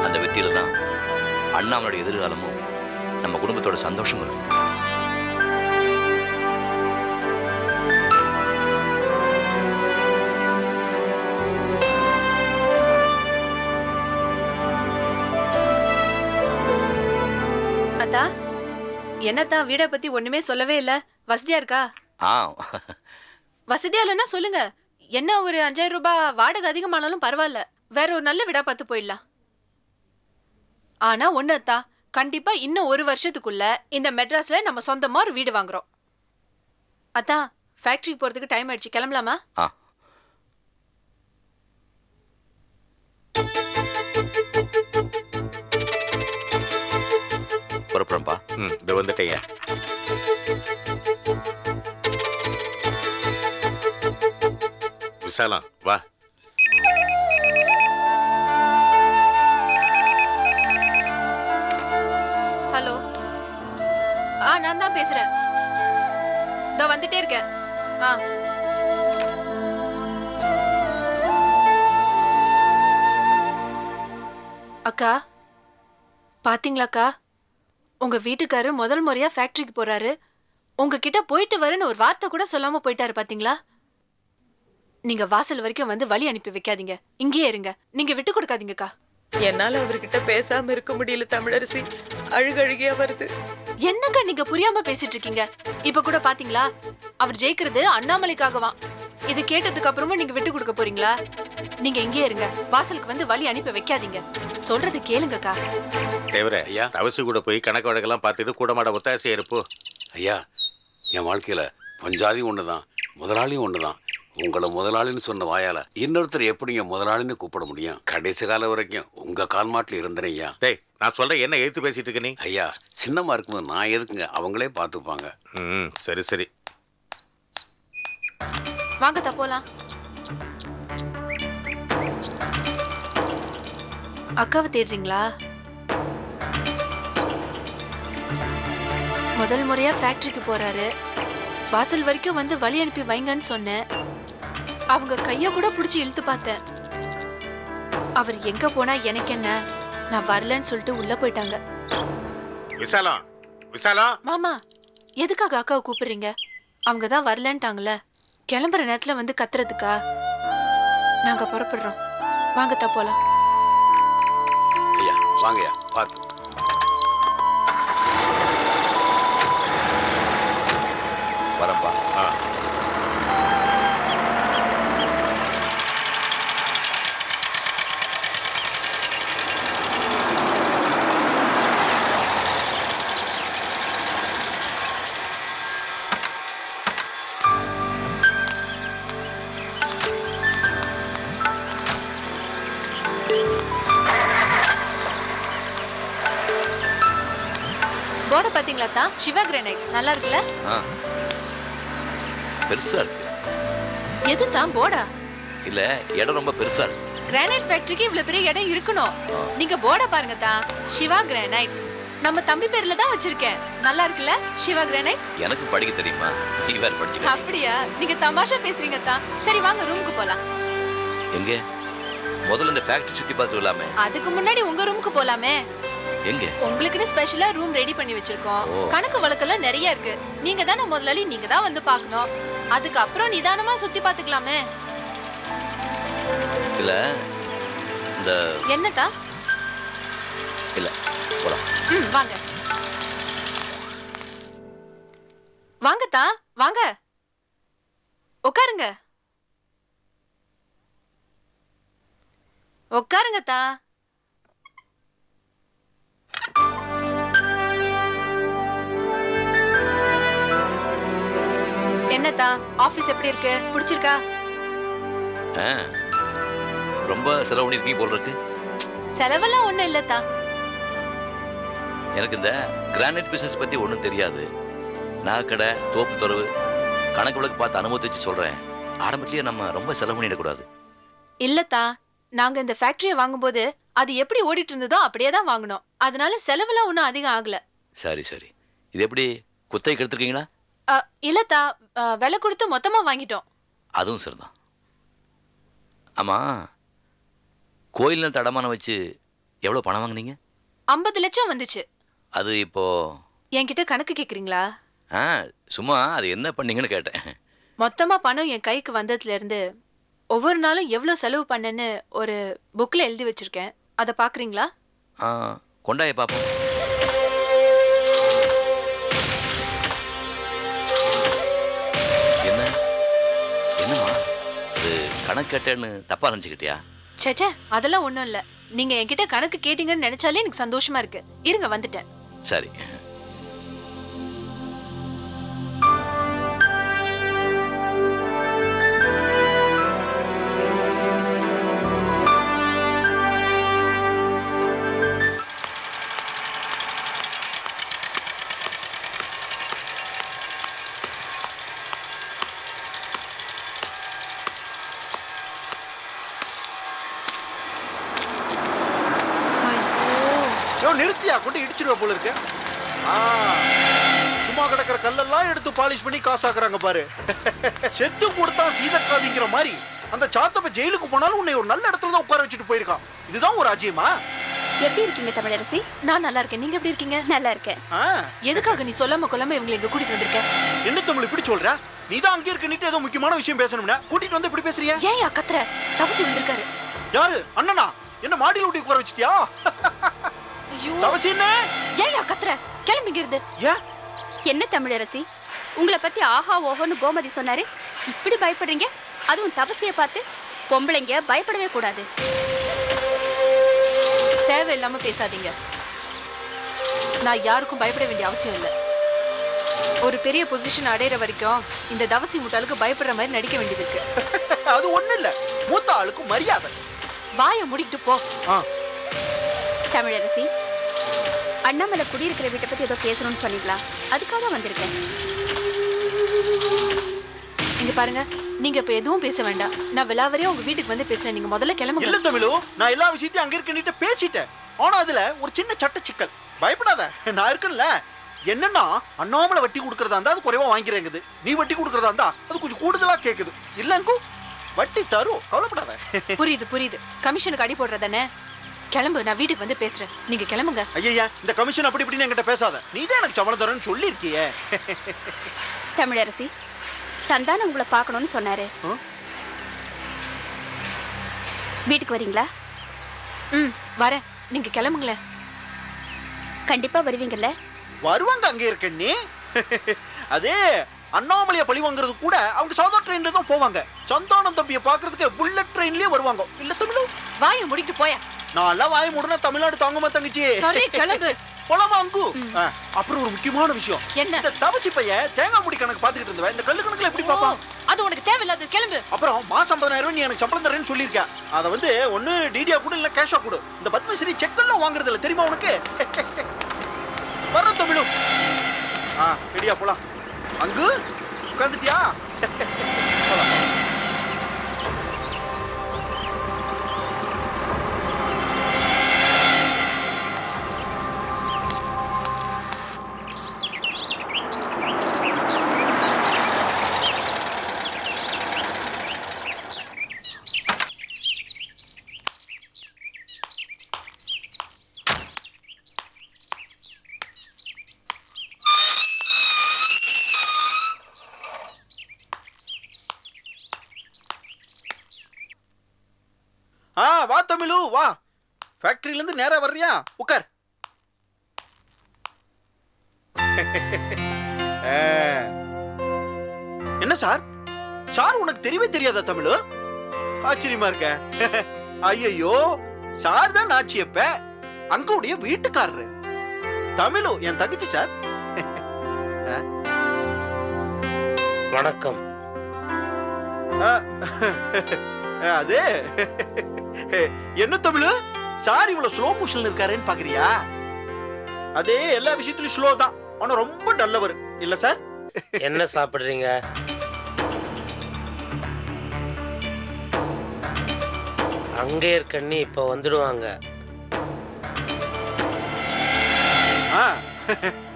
அந்த வெற்றியில தான் அண்ணாமனுடைய எதிர்காலமும் நம்ம குடும்பத்தோட சந்தோஷம் இருக்கும். அத்தா, என்னத்தா வீடை பத்தி ஒண்ணுமே சொல்லவே இல்ல. வசதியா இருக்கா? வசதியா இல்லைன்னா சொல்லுங்க. என்ன ஒரு 5000 ரூபாய் வாடகை அதிகமானாலும் பரவாயில்ல, வேற ஒரு நல்ல வீடா பார்த்து போயிடலாம். ஆனா ஒண்ணு அத்தா, கண்டிப்பா இன்னும் 1 வருஷத்துக்குள்ள இந்த மெட்ராஸ்ல நம்ம சொந்தமா ஒரு வீடு வாங்குறோம். அத்தா, ஃபேக்டரிக்கு போறதுக்கு டைம் ஆயிடுச்சு, கிளம்பலாமா? புறப்புறம்பா. இது வந்துட்டேங்க. விசாலம் வா. ஹலோ, நான் தான் பேசுறேன். இதோ வந்துட்டே இருக்கேன். அக்கா, பாத்தீங்களாக்கா, உங்க வீட்டுக்காரு முதல் முறையா ஃபேக்டரிக்கு போறாரு. உங்ககிட்ட போயிட்டு வரேன்னு ஒரு வார்த்தை கூட சொல்லாம போயிட்டாரு பாத்தீங்களா? நீங்க வாசல் வரைக்கும் வந்து வழி அனுப்பி வைக்காதீங்க. இங்கேயே இருங்க. நீங்க விட்டு கொடுக்காதீங்கக்கா. என்னால அவர்கிட்ட பேசாம இருக்க முடியல தமிழரசி. அழுகழுகியா வருது. என்னங்க நீங்க புரியாம பேசிட்டு இருக்கீங்க? இப்ப கூட பாத்தீங்களா, அவர் ஜெயிக்கிறது அண்ணாமலைக்காகவா. இது கேட்டதுக்கு அப்புறமா நீங்க விட்டு கொடுக்க போறீங்களா? நீங்க இங்கேயே இருங்க. வாசலுக்கு வந்து வழி அனுப்பி வைக்காதீங்க. சொல்றது கேளுங்கக்கா. தேவரே ஐயா, தவசு கூட போய் கணக்கு வழக்கெல்லாம் பார்த்துட்டு கூட மாட ஒத்தாசையா இருப்போ. ஐயா, என் வாழ்க்கையில பஞ்சாதி ஒண்ணுதான், முதலாளியும் ஒண்ணுதான். உங்களை முதலாளின்னு சொன்ன வாயால இன்னொருத்தர் எப்படிங்க முதலாளின்னு கூப்பிட முடியும்? கடைசி காலம் வரைக்கும் உங்க கால் மாட்டில் இருந்தேன் ஐயா. டேய், நான் சொல்றேன், என்ன எழுத்து பேசிட்டு இருக்க நீ? ஐயா, சின்னமா இருக்கும்போது நான் எதுக்குங்க, அவங்களே பார்த்துப்பாங்க. சரி சரி, வாங்க போலாம். அக்காவை தேடுறீங்களா? முதல் முறையா ஃபேக்டரிக்கு போறாரு. வாசல் வரைக்கும் வந்து வழி அனுப்பி வைங்கன்னு சொன்னேன். அவங்க கைய கூட பிடிச்சி இழுத்து பார்த்தேன். அவர் எங்க போனா எனக்கு என்ன, நான் வரலன்னு சொல்லிட்டு உள்ள போயிட்டாங்க. விசாலம் விசாலம். மாமா, எதுக்காக அக்காவை கூப்பிடுறீங்க? அவங்க தான் வரலன்ட்டாங்களே. கிளம்புற நேரத்துல வந்து கத்துறதுக்கா? நாங்க புறப்படுறோம். வாங்க போலாம். ஐயா வாங்கய்யா, பார்த்து. வரப்பா. போர்டை பாத்தீங்களா தான்? சிவா கிரானைட்ஸ் நல்லா இருக்குல்ல? பெருசா இருக்கு. எது தான் போர்டா? இல்ல, இடம் ரொம்ப பெருசா இருக்கு. கிரானைட் ஃபேக்டரிக்கு இவ்வளவு பெரிய இடம் இருக்கணும். நீங்க போர்டை பாருங்க தான். சிவா கிரானைட்ஸ் நம்ம தம்பி பேர்ல தான் வச்சிருக்கேன். நல்லா இருக்குல்ல சிவா கிரானைட்ஸ்? எனக்கு படிக்க தெரியுமா? நீ வேற படிச்சுக்க. அப்படியா? நீங்க தமாஷா பேசுறீங்க தான். சரி வாங்க ரூமுக்கு போலாம். எங்க? முதல்ல இந்த ஃபேக்டரி சுத்தி பார்த்து வரலாமே. அதுக்கு முன்னாடி உங்க ரூமுக்கு போலாமே. எங்க? உங்களுக்குன்னு ஸ்பெஷலா ரூம் ரெடி பண்ணி வச்சிருக்கோம். கணக்கு வழக்கெல்லாம் நிறைய இருக்கு. நீங்க தானே முதலாளி, நீங்க தான் வந்து பார்க்கணும். அதுக்கு அப்புறம் நிதானமா சுத்தி பார்த்துக்கலாமே. இல்ல இந்த என்னதா? இல்ல போலாம். வாங்க வாங்கத்தா, வாங்க உட்காருங்க. உட்காருங்கத்தா. என்னத்தா, ஆபீஸ் எப்படி இருக்கு? பிடிச்சிருக்கா? ரொம்ப செலவு பண்ணிருக்கீங்க போல இருக்கு. செலவெல்லாம் ஒண்ணும் இல்லத்தா. எனக்கு இந்த கிரானைட் பிசினஸ் பத்தி ஒன்றும் தெரியாது. நகைக்கடை, தோப்பு துறவு, கணக்கு விளக்கு பார்த்து அனுபவத்தை வச்சு சொல்றேன். ஆரம்பத்திலேயே நம்ம ரொம்ப செலவு பண்ணிடக்கூடாது. இல்லத்தா, நாங்க இந்த ஃபேக்டரியை வாங்கும்போது அது எப்படி ஓடிட்டு இருந்ததோ அப்படியே தான் வாங்கினோம். அதனால செலவெல்லாம் ஒன்றும் அதிகம் ஆகல. சரி சரி. இது எப்படி குத்தகைக்கு எடுத்துருக்கீங்களா? இல்லத்தா, விலை கொடுத்து மொத்தமா வாங்கிட்டோம். அதுவும் சரிதான். ஆமா, கோயில் நிலத்தை அடமானம் வச்சு எவ்வளோ பணம் வாங்குனீங்க? 50 லட்சம் வந்துச்சு. அது இப்போ என்கிட்ட கணக்கு கேக்குறீங்களா? சும்மா அது என்ன பண்ணீங்கன்னு கேட்டேன். மொத்தமா பணம் என் கைக்கு வந்ததுல இருந்து ஒவ்வொரு நாளும் எவ்வளவு செலவு பண்ணேன்னு ஒரு புக்ல எழுதி வச்சிருக்கேன். அதை பாக்குறீங்களா? கொண்டாய பாப்போம். என்ன என்னம்மா அது கணக்கு கேட்டேன்னு தப்பா நினைச்சுக்கிட்டியா? சேச்சே, அதெல்லாம் ஒண்ணும் இல்ல. நீங்க என்கிட்ட கணக்கு கேட்டீங்கன்னு நினைச்சாலே எனக்கு சந்தோஷமா இருக்கு. இருங்க வந்துட்டேன். சரி. நிறுத்தியா கொண்டு இடிச்சிருவ போல இருக்கு. சும்மா கிடக்கிற கல்லெல்லாம் எடுத்து பாலிஷ் பண்ணி காசாக்குறாங்க பாரு. செத்து கொடுத்தா சீதக்காதிங்கிற மாதிரி அந்த சாத்தப்ப ஜெயிலுக்கு போனாலும் உன்னை ஒரு நல்ல இடத்துல தான் உட்கார வச்சுட்டு போயிருக்கான். இதுதான் ஒரு அஜயமா? எப்படி இருக்கீங்க தமிழரசி? நான் நல்லா இருக்கேன். நீங்க எப்படி இருக்கீங்க? நல்லா இருக்கேன். எதுக்காக நீ சொல்லாம கொள்ளாம இவங்களை இங்க கூட்டிட்டு வந்திருக்க? என்ன தமிழ் இப்படி சொல்ற? நீ தான் அங்கே இருக்க ஏதோ முக்கியமான விஷயம் பேசணும்னா கூட்டிட்டு வந்து இப்படி பேசுறியா? ஏன் கத்துற? தவசி வந்திருக்காரு. யாரு? அண்ணனா? என்ன மாடியில் ஊட்டி உட்கார வச்சிட்டியா? ஐயோ தவசி என்ன? ஏன் கத்துற? கிளம்பிங்க இருந்து. என்ன தமிழரசி, உங்களை பத்தி ஆஹா ஓஹோன்னு கோமதி சொன்னாரு, இப்படி பயப்படுறீங்க? அதுவும் தவசியை பார்த்து. பொம்பளைங்க பயப்படவே கூடாது. தேவையில்லாம பேசாதீங்க. நான் யாருக்கும் பயப்பட வேண்டிய அவசியம் இல்லை. ஒரு பெரிய பொசிஷன் அடையிற வரைக்கும் இந்த தவசி முட்டாளுக்கு பயப்படுற மாதிரி நடிக்க வேண்டியது இருக்கு. அது ஒண்ணு இல்ல, மூத்த ஆளுக்கு மரியாதை. வாயை முடிக்கிட்டு போ. தமிழரசி, அண்ணாமலை குடியிருக்கிற வீட்டை பத்தி ஏதோ பேசணும்னு சொன்னீங்களா? அதுக்காக வந்திருக்கேன். இங்க பாருங்க, நீங்க இப்ப எதுவும் பேச வேண்டாம். நான் விலாவரையும் உங்க வீட்டுக்கு வந்து பேசுறேன். நீங்க முதல்ல கிளம்புங்க. இல்ல தமிழு, நான் எல்லா விஷயத்தையும் அங்க இருக்க பேசிட்டேன். ஆனா அதுல ஒரு சின்ன சட்ட சிக்கல். பயப்படாத, நான் இருக்கேன்ல. என்னன்னா அண்ணாமலை வட்டி கொடுக்கறதா இருந்தா அது குறைவா வாங்கிறேங்குது. நீ வட்டி கொடுக்கறதா இருந்தா அது கொஞ்சம் கூடுதலா கேக்குது. இல்லங்க வட்டி தரும், கவலைப்படாத. புரியுது புரியுது. கமிஷனுக்கு அடி போடுறதானே? கிளம்பு, நான் வீட்டுக்கு வந்து பேசுறேன். நீங்க கிளம்புங்க. ஐயா, இந்த கமிஷன் அப்படி இப்படின்னு என்கிட்ட பேசாத. நீ தான் எனக்கு சம்பளம் தரேன்னு சொல்லி இருக்கியே. தமிழரசி, சந்தானம் உங்களை பார்க்கணும்னு சொன்னாரு. வீட்டுக்கு வரீங்களா? வரேன். நீங்க கிளம்புங்களேன். கண்டிப்பா வருவீங்கல்ல? வருவாங்க, அங்க இருக்க நீ. அதே அண்ணாமலைய பழி வாங்குறது கூட அவங்க சாதா ட்ரெயின்ல தான் போவாங்க. சந்தானம் தம்பியை பாக்குறதுக்கு புல்லட் ட்ரெயின்லயே வருவாங்க. இல்ல தமிழு? வாயை முடிக்கிட்டு போயா. நான் எல்லாம் வாயை மூடனா தமிழ்நாடு தாங்கமா தங்கச்சி. சரி கிளம்பு. போலாமா அங்கு? அப்புறம் ஒரு முக்கியமான விஷயம். என்ன? இந்த தவசி பையன் தேங்காய் மூடி கணக்கு பாத்துக்கிட்டு இருந்தவன் இந்த கல்லு கணக்குல எப்படி பாப்பான்? அது உனக்கு தேவையில்லாத. கிளம்பு. அப்புறம் மாசம் 50,000 நீ எனக்கு சம்பளம் தரேன்னு சொல்லியிருக்க. அதை வந்து ஒன்னு டிடியா கூட இல்ல கேஷா கூட. இந்த பத்மஸ்ரீ செக்கெல்லாம் வாங்குறது இல்ல, தெரியுமா உனக்கு? வர தமிழு. ரெடியா போலாம். அங்கு உட்காந்துட்டியா? வா தமிழு வா. ஃபேக்டரியில இருந்து நேரா வர்றியா? உட்கார். என்ன சார்? சார் உனக்கு தெரியவே தெரியாதா தமிழு? ஆச்சரியமா இருக்க. ஐயோ, சார் தான் நாச்சியப்ப, அங்கோடைய வீட்டுக்காரரு. தமிழு என் தங்கச்சி சார். வணக்கம். அது என்ன தமிழு, சார் இவ்வளவு ஸ்லோ மோஷன்ல இருக்காருன்னு பாக்குறியா? அதே எல்லா விஷயத்திலும் ஸ்லோ தான், ஆனா ரொம்ப நல்லவர் இல்ல சார்? என்ன சாப்பிடுறீங்க? அங்கே இருக்கண்ணி இப்ப வந்துடுவாங்க.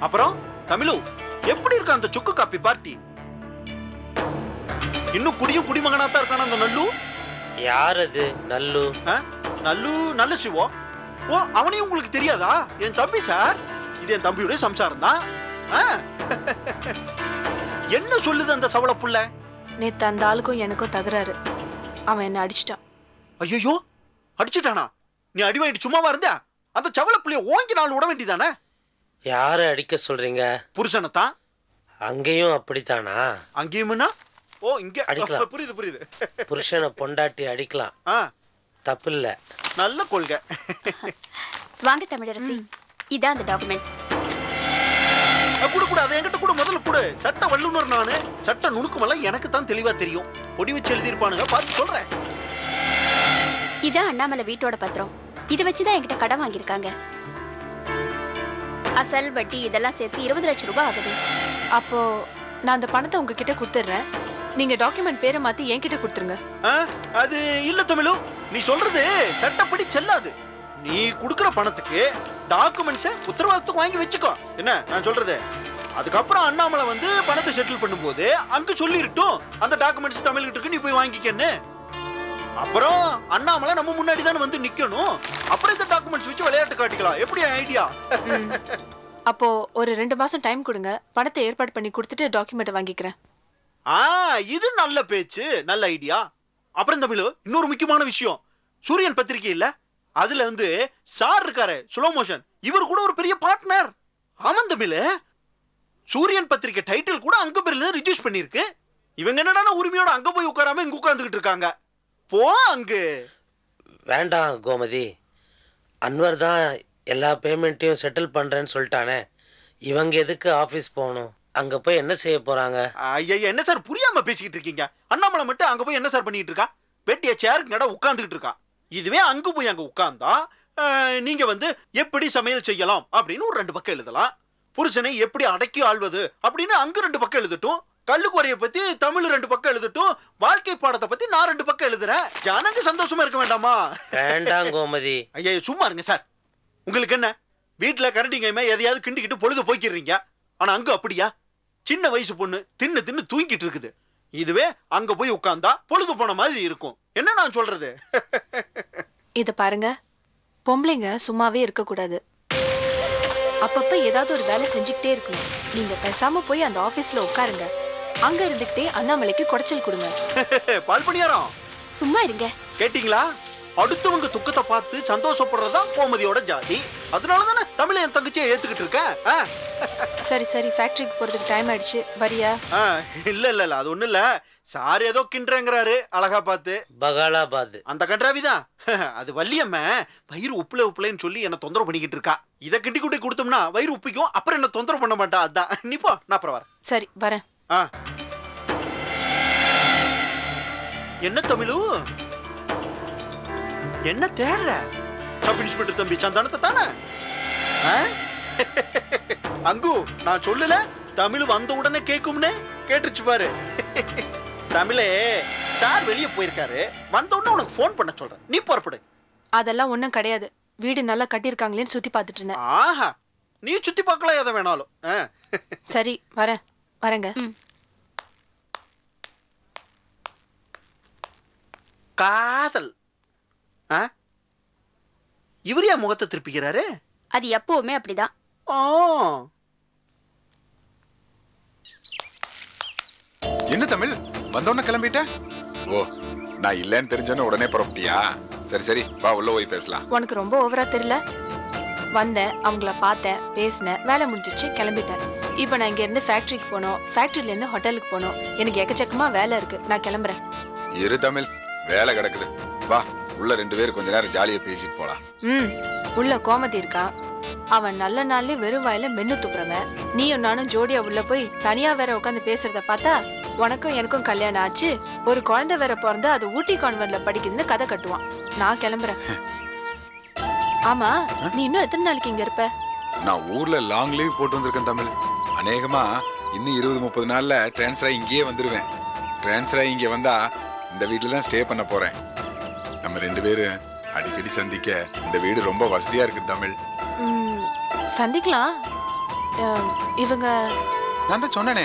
அப்புறம் தமிழு, எப்படி இருக்க அந்த சுக்கு காப்பி பார்ட்டி? இன்னும் குடியும் குடிமகனா தான் இருக்கான அந்த நல்லு? யார் அது நல்லு? நல்லு நல்ல சிவம். ஓ, அவனையும் உங்களுக்கு தெரியாதா? என் தம்பி சார். இது என் தம்பியுடைய சம்சாரம் தான். என்ன சொல்லுது அந்த சவள புள்ள? நேத்து அந்த ஆளுக்கும் எனக்கும் தகராறு. அவன் என்ன அடிச்சிட்டான். ஐயோ, அடிச்சிட்டானா? நீ அடி வாங்கிட்டு சும்மாவா இருந்த? அந்த சவள புள்ளைய ஓங்கி நாள் விட வேண்டியதானே? யாரை அடிக்க சொல்றீங்க? புருஷனைத்தான். அங்கேயும் அப்படித்தானா? அங்கேயும்னா? ஓ, இங்க அடிக்கலாம். புரியுது புரியுது. புருஷனை பொண்டாட்டி அடிக்கலாம், தப்பு இல்ல. நல்ல கொள்கை. வாங்க தமிழரசி, இதான் அந்த டாக்குமெண்ட். கூட கூட அதை என்கிட்ட கூட முதல்ல கூட. சட்ட வல்லுநர் நானு. சட்ட நுணுக்கமெல்லாம் எனக்கு தான் தெளிவா தெரியும். பொடி வச்சு எழுதியிருப்பானுங்க, பார்த்து சொல்றேன். இதான் அண்ணாமலை வீட்டோட பத்திரம். இதை வச்சுதான் என்கிட்ட கடன் வாங்கியிருக்காங்க. அசல் வட்டி இதெல்லாம் சேர்த்து 20 லட்சம் ரூபாய் ஆகுது. அப்போ நான் அந்த பணத்தை உங்ககிட்ட கொடுத்துட்றேன். நீங்க டாக்குமெண்ட் பேரை மாத்தி என்கிட்ட கொடுத்துருங்க. அது இல்ல தமிழு, நீ சொல்றது சட்டப்படி செல்லாது. நீ குடுக்கற பணத்துக்கு டாக்குமெண்ட்ஸை உத்தரவாதத்துக்கு வாங்கி வச்சுக்கோ. என்ன நான் சொல்றது? அதுக்கப்புறம் அண்ணாமலை வந்து பணத்தை செட்டில் பண்ணும்போது அங்க சொல்லிருட்டும் அந்த டாக்குமெண்ட்ஸ் தமிழ்கிட்ட இருக்கு, நீ போய் வாங்கிக்கன்னு. அப்புறம் அண்ணாமலை நம்ம முன்னாடி தானே வந்து நிக்கணும். அப்புறம் இந்த டாக்குமெண்ட்ஸ் வச்சு விளையாட்டு காட்டிக்கலாம். எப்படி ஐடியா? அப்போ ஒரு 2 மாசம் டைம் கொடுங்க, பணத்தை ஏற்பாடு பண்ணி கொடுத்துட்டு டாக்குமெண்ட் வாங்கிக்கிறேன். இது நல்ல பேச்சு, நல்ல ஐடியா. அப்புறம் தமிழ், இன்னொரு முக்கியமான விஷயம். சூரியன் பத்திரிகை இல்ல, அதுல வந்து சார் இருக்காரு ஸ்லோ மோஷன், இவர் கூட ஒரு பெரிய பார்ட்னர். ஆமாம் தமிழ், சூரியன் பத்திரிகை டைட்டில் கூட அங்க பேர்ல ரிஜிஸ்டர் பண்ணிருக்கு. இவங்க என்னடா உரிமையோட அங்க போய் உட்காராம இங்க உட்கார்ந்துகிட்டு இருக்காங்க. போ அங்கு. வேண்டாம் கோமதி, அன்வர் தான் எல்லா பேமெண்ட்டையும் செட்டில் பண்றேன்னு சொல்லிட்டானே. இவங்க எதுக்கு ஆபீஸ் போகணும்? அங்க போய் என்ன செய்ய போறாங்க? ஐயா, என்ன சார் புரியாம பேசிக்கிட்டு இருக்கீங்க? அண்ணாமலை மட்டும் அங்க போய் என்ன சார் பண்ணிட்டு இருக்கா? வெட்டிய சேருக்கு நட உட்கார்ந்துகிட்டு இருக்கா. இதுவே அங்க போய் அங்க உட்கார்ந்தா நீங்க வந்து எப்படி சமையல் செய்யலாம் அப்படின்னு ஒரு 2 பக்கம் எழுதலாம். புருஷனை எப்படி அடக்கி ஆள்வது அப்படின்னு அங்க 2 பக்கம் எழுதட்டும். கல்லுக்குறைய பத்தி தமிழ் 2 பக்கம் எழுதட்டும். வாழ்க்கை பாடத்தை பத்தி நான் 2 பக்கம் எழுதுறேன். ஜனங்க சந்தோஷமா இருக்க வேண்டாமா? வேண்டாம் கோமதி. ஐயா சும்மா இருங்க சார். உங்களுக்கு என்ன, வீட்டுல கரண்டிங்கமே எதையாவது கிண்டிக்கிட்டு பொழுது போய்க்கிறீங்க. ஆனா அங்க அப்படியா? சின்ன வயசு பொண்ணு தின்னு தின்னு தூங்கிட்டு இருக்குது. இதுவே அங்க போய் உட்கார்ந்தா பொழுது போன மாதிரி இருக்கும். என்ன நான் சொல்றது? இத பாருங்க, பொம்பளைங்க சும்மாவே இருக்க கூடாது. அப்பப்ப ஏதாவது ஒரு வேலை செஞ்சுக்கிட்டே இருக்கணும். நீங்க பேசாம போய் அந்த ஆபீஸ்ல உட்காருங்க. அங்க இருந்துகிட்டே அண்ணாமலைக்கு குடைச்சல் கொடுங்க. பால் பணியாரம் சும்மா இருங்க. கேட்டீங்களா? அடுத்தவங்க துக்கத்தை பார்த்து சந்தோஷப்படுறதா கோமதியோட ஜாதி. அதனாலதானே தமிழ் என் தங்கச்சியை ஏத்துக்கிட்டு இருக்கேன். சரி சரி, ஃபேக்டரிக்கு போறதுக்கு டைம் ஆயிடுச்சு, வரியா? இல்ல இல்ல இல்ல, அது ஒண்ணு இல்ல. சார் ஏதோ கிண்டுறேங்கிறாரு அழகா பார்த்து. பகாலாபாத் அந்த கன்றாவிதான். அது வள்ளியம்ம வயிறு உப்புலன்னு சொல்லி என்ன தொந்தரவு பண்ணிக்கிட்டு இருக்கா. இதை கிண்டி குட்டி கொடுத்தோம்னா வயிறு உப்பிக்கும், அப்புறம் என்ன தொந்தரவு பண்ண மாட்டா. அதான் நீ போ, நான் அப்புறம் வரேன். சரி வரேன். என்ன தமிழு, என்ன தேடுற? சப் இன்ஸ்பெக்டர் தம்பி சந்தானத்தை தானே? அங்கு நான் சொல்லல தமிழ் வந்த உடனே கேட்கும்னு? கேட்டுச்சு பாரு. தமிழே, சார் வெளியே போயிருக்காரு, வந்த உடனே உனக்கு ஃபோன் பண்ண சொல்றேன், நீ புறப்படு. அதெல்லாம் ஒண்ணும் கிடையாது. வீடு நல்லா கட்டியிருக்காங்களேன்னு சுத்தி பார்த்துட்டு இருந்தேன். ஆஹா, நீ சுத்தி பார்க்கலாம் எதை வேணாலும். சரி வரேன், வரேங்க. காதல் இவர் ஏன் முகத்தை திருப்பிக்கிறாரு? அது எப்பவுமே அப்படிதான். என்ன தமிழ், வந்தோன்னு கிளம்பிட்ட? ஓ, நான் இல்லைன்னு தெரிஞ்சோன்னு உடனே புறப்பட்டியா? சரி சரி, வா உள்ள போய் பேசலாம். உனக்கு ரொம்ப ஓவரா தெரியல? வந்தேன், அவங்கள பார்த்தேன், பேசினேன், வேலை முடிஞ்சிச்சு, கிளம்பிட்டேன். இப்போ நான் இங்க இருந்து ஃபேக்டரிக்கு போனோம், ஃபேக்டரியில இருந்து ஹோட்டலுக்கு போனோம். எனக்கு எக்கச்சக்கமா வேலை இருக்கு, நான் கிளம்புறேன். இரு தமிழ், வேலை கிடக்குது. வா உள்ள 2 பேரும் கொஞ்ச நேரம் ஜாலியா பேசிட்டு போலாம். உள்ள கோமதி இருக்கான். அவன் நல்ல நாள்ல வெறும் வாயில மென்னு துப்புறவன். நீயும் நானும் ஜோடியா உள்ள போய் தனியா வேற உட்காந்து பேசுறத பார்த்தா உனக்கும் எனக்கும் கல்யாணம் ஆச்சு, ஒரு குழந்தை வேற பிறந்து அது ஊட்டி கான்வென்ட்ல படிக்குதுன்னு கதை கட்டுவான். நான் கிளம்புறேன். ஆமா, நீ இன்னும் எத்தனை நாளைக்கு இங்க இருப்ப? நான் ஊர்ல லாங் லீவ் போட்டு வந்திருக்கேன் தமிழ். அநேகமா இன்னும் 20-30 நாள்ல டிரான்ஸ்ஃபர் ஆகி இங்கேயே வந்துருவேன். டிரான்ஸ்ஃபர் ஆகி இங்க வந்தா இந்த வீட்டுல தான் ஸ்டே பண்ண போறேன். நம்ம 2 பேரும் அடிக்கடி சந்திக்க இந்த வீடு ரொம்ப வசதியா இருக்கு தமிழ். சந்திக்கலாம். இவங்க நான் தான் சொன்னேனே,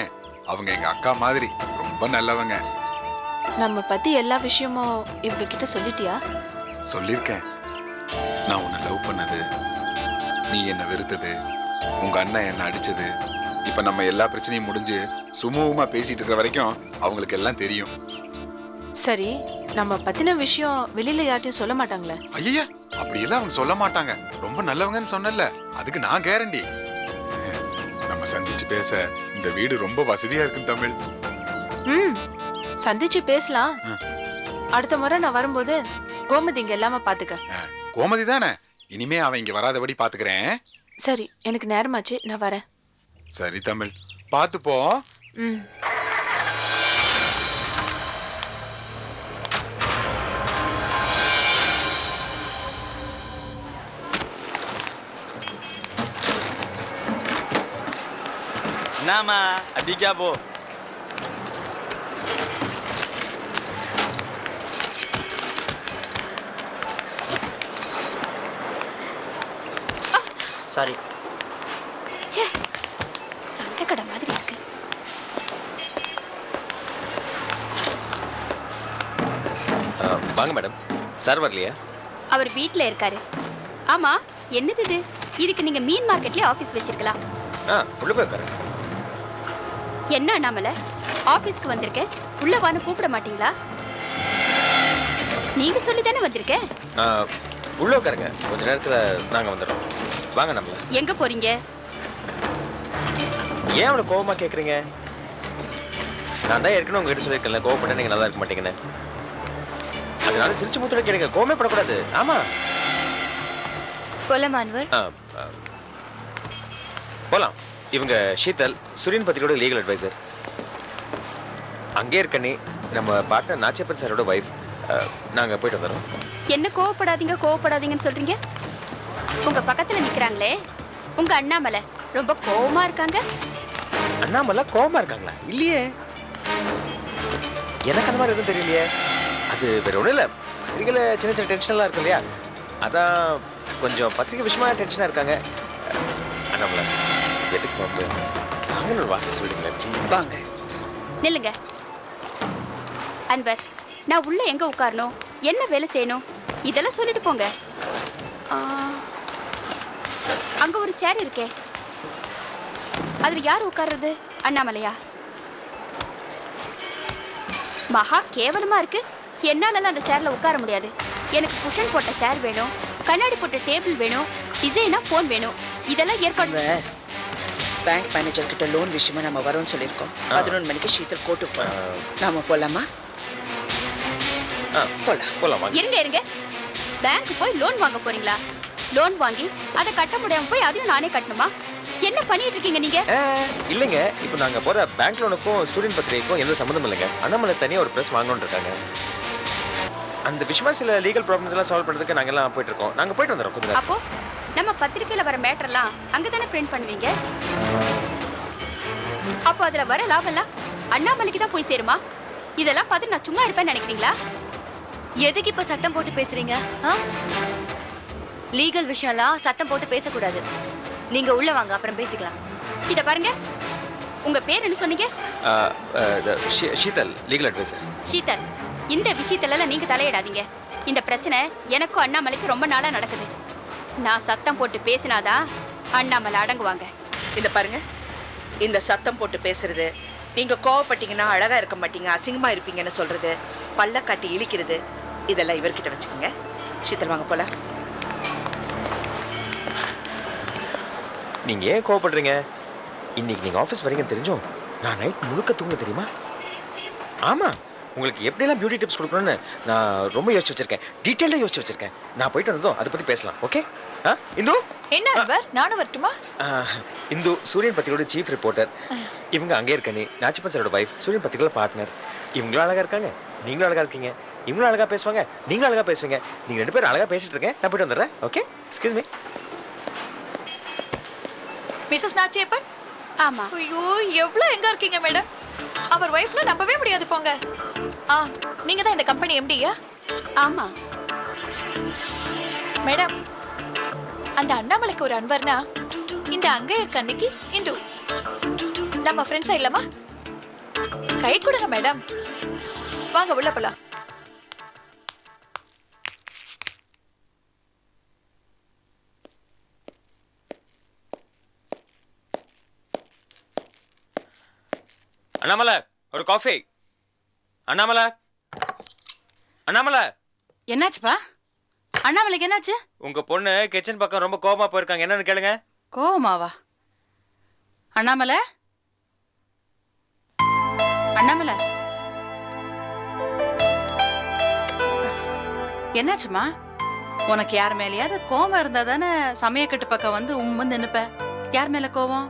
அவங்க எங்க அக்கா மாதிரி ரொம்ப நல்லவங்க. நம்ம பத்தி எல்லா விஷயமும் இவங்க கிட்ட சொல்லிட்டியா? சொல்லியிருக்கேன். நான் உன்னை லவ் பண்ணது, நீ என்ன வெறுத்தது, உங்க அண்ணன் என்ன அடிச்சது, இப்ப நம்ம எல்லா பிரச்சனையும் முடிஞ்சு சுமூகமா பேசிட்டு இருக்கிற வரைக்கும் அவங்களுக்கு எல்லாம் தெரியும். சரி, நம்ம பத்தின விஷயம் வெளியில யார்ட்டையும் சொல்ல மாட்டாங்களே? ஐயா, அப்படியெல்லாம் அவங்க சொல்ல மாட்டாங்க. ரொம்ப நல்லவங்கன்னு சொன்னல, அதுக்கு நான் கேரண்டி. நம்ம சந்திச்சு பேச இந்த வீடு ரொம்ப வசதியா இருக்கு தமிழ். சந்திச்சு பேசலாம். அடுத்த முறை நான் வரும்போது கோமதி இங்க எல்லாம பாத்துக்க. கோமதி தானே, இனிமே அவன் இங்க வராதபடி பாத்துக்கிறேன். சரி, எனக்கு நேரமாச்சு, நான் வரேன். சரி தமிழ், பாத்து போ. नामा अभी क्या वो சாரி. சண்டக்கடை மாதிரி இருக்கு. வாங்க மேடம். சார் வரலையா? அவர் வீட்ல இருக்காரு. ஆமா, என்னது இது? இதுக்கு நீங்க மீன் மார்க்கெட்லயே ஆபீஸ் வச்சிருக்கலாம். உள்ள போய் உட்காரு. என்ன அண்ணாமலை, ஆபீஸ்க்கு வந்திருக்கேன், உள்ள வான்னு கூப்பிட மாட்டீங்களா? நீங்க சொல்லி தானே வந்திருக்கேன். உள்ள உட்காருங்க, கொஞ்ச நேரத்துல நாங்க வந்துடுறோம். வாங்க நம்மள. எங்க போறீங்க? ஏன் அவ்வளவு கோவமா கேக்குறீங்க? நான் தான் ஏற்கனவே உங்ககிட்ட சொல்லியிருக்கேன்ல, கோவப்பட்டா நீங்க நல்லா இருக்க மாட்டீங்கன்னு. அதனால சிரிச்சு மூத்தோட கேளுங்க, கோவமே படக்கூடாது. ஆமா போலாமா அன்வர்? போலாம். இவங்க ஷீதல், சுரேன் பத்திரியோட லீகல் அட்வைசர். அங்கே இருக்கண்ணி நம்ம பார்ட்னர் நாச்சியப்பன் சாரோட வைஃப். நாங்க போயிட்டு வந்துடுறோம். என்ன கோவப்படாதீங்க கோவப்படாதீங்கன்னு சொல்றீங்க? உங்க பக்கத்துல நிக்கிறாங்களே உங்க அண்ணாமலை, ரொம்ப கோவமா இருக்காங்க. அண்ணாமலை கோவமா இருக்காங்களா? இல்லையே, எனக்கு அந்த மாதிரி எதுவும் தெரியலையே. அது வேற ஒன்றும் இல்லை, பத்திரிகையில் சின்ன சின்ன டென்ஷன்லாம் இருக்கு இல்லையா, அதான் கொஞ்சம் பத்திரிகை விஷயமா டென்ஷனாக இருக்காங்க. அண்ணாமலை எதுக்கு வந்து அவங்களோட வார்த்தை சொல்லிடுங்களேன். வாங்க. நில்லுங்க அன்வர், நான் உள்ள எங்க உட்காரணும், என்ன வேலை செய்யணும், இதெல்லாம் சொல்லிட்டு போங்க. அங்க ஒரு சேர் இருக்கே, அதுல யார் உட்கார்றது? அண்ணாமலையா? மகா கேவலமா இருக்கு. என்னாலலாம் அந்த சேர்ல உட்கார முடியாது. எனக்கு குஷன் போட்ட சேர் வேணும், கண்ணாடி போட்ட டேபிள் வேணும், டிசைனா போன் வேணும். இதெல்லாம் ஏற்பாடு. பேங்க் மேனேஜர் கிட்ட லோன் விஷயமா நம்ம வரோம்னு சொல்லியிருக்கோம். 11 மணிக்கு ஷீதல் கோர்ட்டுக்கு போறோம். நாம போலாமா? போலாம். இருங்க இருங்க, பேங்க் போய் லோன் வாங்க போறீங்களா? லோன் வாங்கி அதை கட்ட முடியாம போய் அதையும் நானே கட்டணுமா? என்ன பண்ணிட்டு இருக்கீங்க நீங்க? இல்லைங்க, இப்போ நாங்க போற பேங்க் லோனுக்கும் சூரியன் பத்திரிகைக்கும் எந்த சம்மந்தம் இல்லைங்க. அண்ணாமலை தனியாக ஒரு ப்ரெஸ் வாங்கணும்னு இருக்காங்க. அந்த விஷயமா சில லீகல் ப்ராப்ளம்ஸ் எல்லாம் சால்வ் பண்றதுக்கு நாங்க எல்லாம் போயிட்டு இருக்கோம். நாங்க போயிட்டு வந்துடுறோம் கொஞ்சம். அப்போ நம்ம பத்திரிக்கையில வர மேட்டர்லாம் அங்க தானே பிரிண்ட் பண்ணுவீங்க. அப்போ அதுல வர லாபம் எல்லாம் அண்ணாமலைக்கு தான் போய் சேருமா? இதெல்லாம் பார்த்து நான் சும்மா இருப்பேன்னு நினைக்கிறீங்களா? எதுக்கு இப்ப சத்தம் போட்டு பேசுறீங்க? லீகல் விஷயம்லாம் சத்தம் போட்டு பேசக்கூடாது. நீங்க உள்ள வாங்க, அப்புறம் பேசிக்கலாம். இத பாருங்க, உங்க பேர் என்ன சொன்னீங்க? Sheetal, legal advisor. ஷீதல், இந்த விஷயத்துல நீங்க தலையிடாதீங்க. இந்த பிரச்சனை எனக்கும் அண்ணாமலைக்கு ரொம்ப நாளா நடக்குது. நான் சத்தம் போட்டு பேசினாதான் அண்ணாமலை அடங்குவாங்க. இந்த பாருங்க, இந்த சத்தம் போட்டு பேசுறது, நீங்க கோவப்பட்டீங்கன்னா அழகா இருக்க மாட்டீங்க, அசிங்கமா இருப்பீங்கன்னு சொல்றது, பல்ல காட்டி இழிக்கிறது, இதெல்லாம் இவர்கிட்ட வச்சுக்கோங்க. ஷீதல் வாங்க போலாம். நீங்க ஏன் கோவப்படுறீங்க? இன்னைக்கு நீங்க ஆஃபீஸ் வரீங்கன்னு தெரிஞ்சோம் நான் நைட் முழுக்க தூங்க தெரியுமா? ஆமா, உங்களுக்கு எப்படியெல்லாம் பியூட்டி டிப்ஸ் கொடுக்கணும்னு நான் ரொம்ப யோசிச்சு வச்சிருக்கேன், டீட்டெயிலாக யோசிச்சு வச்சிருக்கேன். நான் போயிட்டு வந்ததும் அதை பற்றி பேசலாம். ஓகே? இந்து என்ன அன்வர், நானும் வரட்டுமா? இந்து, சூரியன் பத்திரிகையோட சீஃப் ரிப்போர்ட்டர். இவங்க அங்கே இருக்கனே நாச்சிப்பன் சாரோட வைஃப், சூரியன் பத்திரிகையோட பார்ட்னர். இவங்களும் அழகா இருக்காங்க, நீங்களும் அழகா இருக்கீங்க. இவங்களும் அழகா பேசுவாங்க, நீங்களும் அழகா பேசுவீங்க. நீங்க 2 பேரும் அழகா பேசிட்டு இருக்கேன். நான் போயிட்டு வந்துடுறேன். Okay? Excuse me. Mrs Nachiappan? ஆமா. ஐயோ, எவ்வளவு எங்க இருக்கீங்க மேடம்? அவர் வைஃப்ல நம்பவே முடியாது போங்க. நீங்க தான் இந்த கம்பெனி எம்டியா? ஆமா மேடம், அந்த அண்ணாமலைக்கு ஒரு அன்வர்னா இந்த அங்கையர் கண்ணிக்கு இந்து. நம்ம ஃப்ரெண்ட்ஸா இல்லமா? கை கொடுங்க மேடம். வாங்க உள்ள போலாம். அண்ணாமலை, ஒரு காஃபி. அண்ணாமலை, அண்ணாமலை. என்னாச்சுப்பா? அண்ணாமலைக்கு என்னாச்சு? உங்க பொண்ணு கிச்சன் பக்கம் ரொம்ப கோவமா போயிருக்காங்க, என்னன்னு கேளுங்க. கோவமாவா? அண்ணாமலை, அண்ணாமலை, என்னாச்சுமா? உனக்கு யார் மேலேயாவது கோவம் இருந்தா தானே சமயக்கட்டு பக்கம் வந்து வந்து நினைப்ப. யார் மேல கோவம்?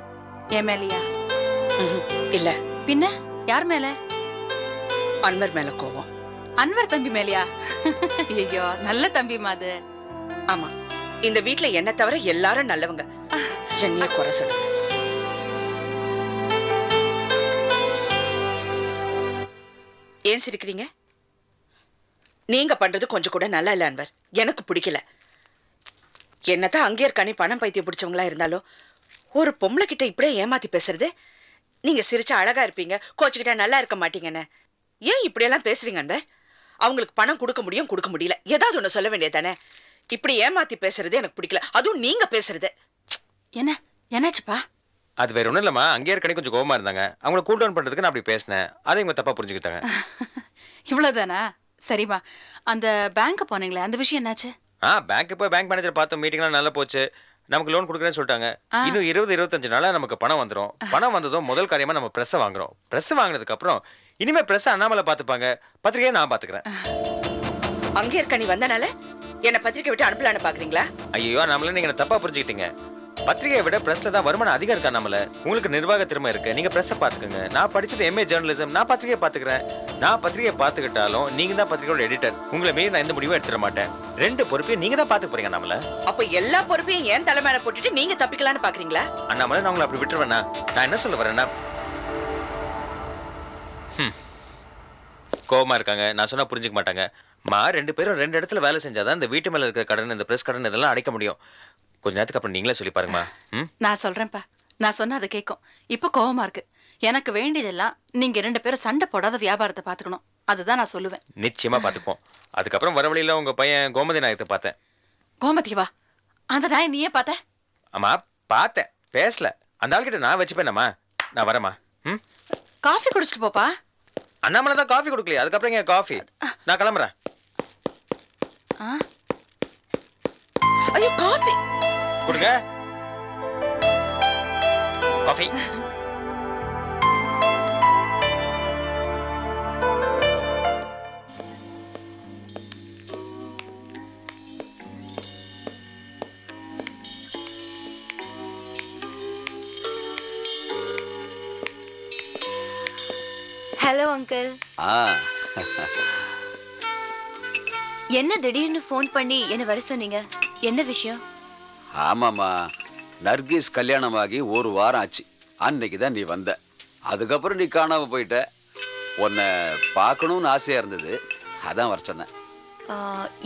என் மேலையா? இல்ல. பின்ன யார் மேல? அன்வர் மேல கோவம். அன்வர் தம்பி மேலையா? ஐயோ, நல்ல தம்பி மாது. ஆமா, இந்த வீட்ல என்ன தவிர எல்லாரும் நல்லவங்க. ஜென்னிய குறை சொல்லுங்க. ஏன் சிரிக்கிறீங்க? நீங்க பண்றது கொஞ்சம் கூட நல்லா இல்ல அன்வர், எனக்கு பிடிக்கல. என்னதான் அங்கே இருக்கானே பணம் பைத்தியம் பிடிச்சவங்களா இருந்தாலும் ஒரு பொம்பளை கிட்ட இப்படியே ஏமாத்தி பேசுறது. நீங்க சிரிச்சா அழகா இருப்பீங்க, கோச்சுக்கிட்டா நல்லா இருக்க மாட்டீங்கன்னு ஏன் இப்படியெல்லாம் பேசுறீங்க அன்வர்? அவங்களுக்கு பணம் கொடுக்க முடியும், கொடுக்க முடியல, ஏதாவது ஒண்ணு சொல்ல வேண்டியதானே? இப்படி ஏமாத்தி பேசுறது எனக்கு பிடிக்கல. அதுவும் நீங்க பேசுறது. என்னாச்சுப்பா? அது வேற ஒன்றும் இல்லைம்மா, அங்கேயே கணி கொஞ்சம் கோவமா இருந்தாங்க. அவங்கள கூல் டவுன் பண்ணுறதுக்கு நான் அப்படி பேசினேன். அதை இவங்க தப்பாக புரிஞ்சுக்கிட்டாங்க. இவ்வளவுதானா? சரிம்மா, அந்த பேங்க் போனீங்களே அந்த விஷயம் என்னாச்சு? பேங்க் போய் பேங்க் மேனேஜர் பார்த்தோம், மீட்டிங்லாம் நல்லா போச்சு. நமக்கு லோன் கொடுக்குறேன்னு சொல்லிட்டாங்க. இன்னும் 20-25 நாளா நமக்கு பணம் வந்துடும். பணம் வந்ததும் முதல் காரியமா நம்ம ப்ரெஸ்ஸை வாங்குறோம். ப்ரெஸ் வாங்கினதுக்கு அப்புறம் இனிமே ப்ரெஸ் அண்ணாமலை பார்த்துப்பாங்க, பத்திரிகையை நான் பார்த்துக்கிறேன். அங்கே இருக்க நீ வந்தனால என்ன பத்திரிக்கை விட்டு அனுப்பலான்னு பாக்குறீங்களா? ஐயோ, நம்மள நீங்க தப்பா புரிஞ்சுக்கிட்டீங்க. பத்திரிகையை விட பிரஸ்ல தான் வருமானம் அதிகம் இருக்கா நம்மள. உங்களுக்கு நிர்வாக திறமை இருக்கு, நீங்க பிரஸ்ஸை பாத்துக்கங்க. நான் படிச்சது MA ஜேர்னலிசம், நான் பத்திரிகையை பாத்துக்கிறேன். நான் பத்திரிகையை பாத்துக்கிட்டாலும் நீங்க தான் பத்திரிகையோட எடிட்டர். உங்களை மீறி நான் எந்த முடிவும் எடுத்துட மாட்டேன். 2 பொறுப்பையும் நீங்க தான் பாத்துக்க போறீங்க நம்மள. அப்ப எல்லா பொறுப்பையும் ஏன் தலை மேல போட்டுட்டு நீங்க தப்பிக்கலான்னு பாக்குறீங்களா? அண்ணாமலை, நான் உங்களை அப்படி விட்டுருவேண்ணா. நான் என்ன சொல்ல வரேன்னா, கோவமா இருக்காங்க, நான் சொன்னா புரிஞ்சுக்க மாட்டாங்க. 2 பேரும் 2 இடத்துல வேலை செஞ்சாதான் இந்த வீட்டு மேல இருக்கிற கடன், இந்த பிரஸ் கடன் இதெல்லாம் அடைக்க முடியும். கொஞ்ச நேரத்துக்கு அப்புறம் நீங்களே சொல்லி பாருங்கம்மா. நான் சொல்றேன்ப்பா, நான் சொன்னா அதை கேட்கும். இப்போ கோவமா இருக்கு. எனக்கு வேண்டியதெல்லாம் நீங்க 2 பேரும் சண்டை போடாத வியாபாரத்தை பாத்துக்கணும். அதுதான் நான் சொல்லுவேன். நிச்சயமா பாத்துக்குவோம். அதுக்கப்புறம் வர வழியில உங்க பையன் கோமதி நாயத்தை பார்த்தேன். கோமதிவா? அந்த நாயை நீயே பார்த்த? ஆமா பார்த்தேன், பேசல. அந்த ஆள்கிட்ட நான் வச்சுப்பேனம்மா. நான் வரேம்மா. காஃபி குடிச்சிட்டு போப்பா. அண்ணாமலை தான் காஃபி கொடுக்கலையே, அதுக்கப்புறம் இங்க காஃபி. நான் கிளம்புறேன். ஐயோ, காஃபி கொடுங்க. காஃபி. Hello uncle. என்ன திடீர்னு ஃபோன் பண்ணி என்ன வர சொன்னீங்க? என்ன விஷயம்? ஆமாம்மா, நர்கீஸ் கல்யாணமாகி 1 வாரம் ஆச்சு. அன்னைக்கு தான் நீ வந்த. அதுக்கப்புறம் நீ காணாமல் போயிட்ட. உன்னை பார்க்கணும்னு ஆசையாக இருந்தது, அதான் வர சொன்னேன்.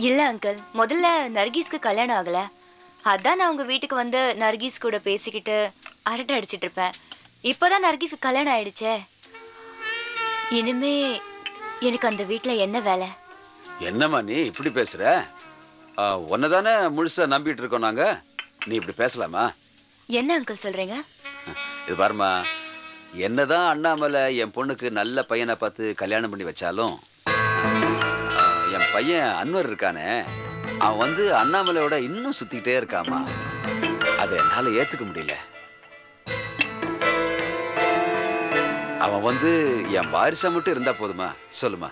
இல்லை அங்கிள், முதல்ல நர்கீஸ்க்கு கல்யாணம் ஆகலை. அதான் நான் உங்கள் வீட்டுக்கு வந்து நர்கீஸ் கூட பேசிக்கிட்டு அரட்டை அடிச்சிட்டு இருப்பேன். இப்போதான் நர்கீஸ்க்கு கல்யாணம் ஆயிடுச்சே. இனிமே எனக்கு அந்த வீட்டில் என்ன வேலை? என்னம்மா நீ இப்படி பேசுகிற? உன்னை தானே முழுசாக நம்பிட்டு இருக்கோம் நாங்கள். நீ இப்படி பேசலாமா? என்ன அங்கிள் சொல்கிறீங்க? இது பாருமா, என்னதான் அண்ணாமலை என் பொண்ணுக்கு நல்ல பையனை பார்த்து கல்யாணம் பண்ணி வச்சாலும், என் பையன் அன்வர் இருக்கானே, அவன் வந்து அண்ணாமலையோட இன்னும் சுற்றிக்கிட்டே இருக்காமா. அதை என்னால் ஏற்றுக்க முடியல. அவன் வந்து என் வாரிசா மட்டும் இருந்தா போதுமா? சொல்லுமா.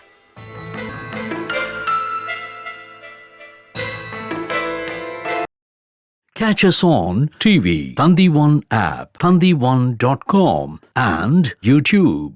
Catch us on TV, Thandivan app, thandivan.com and YouTube.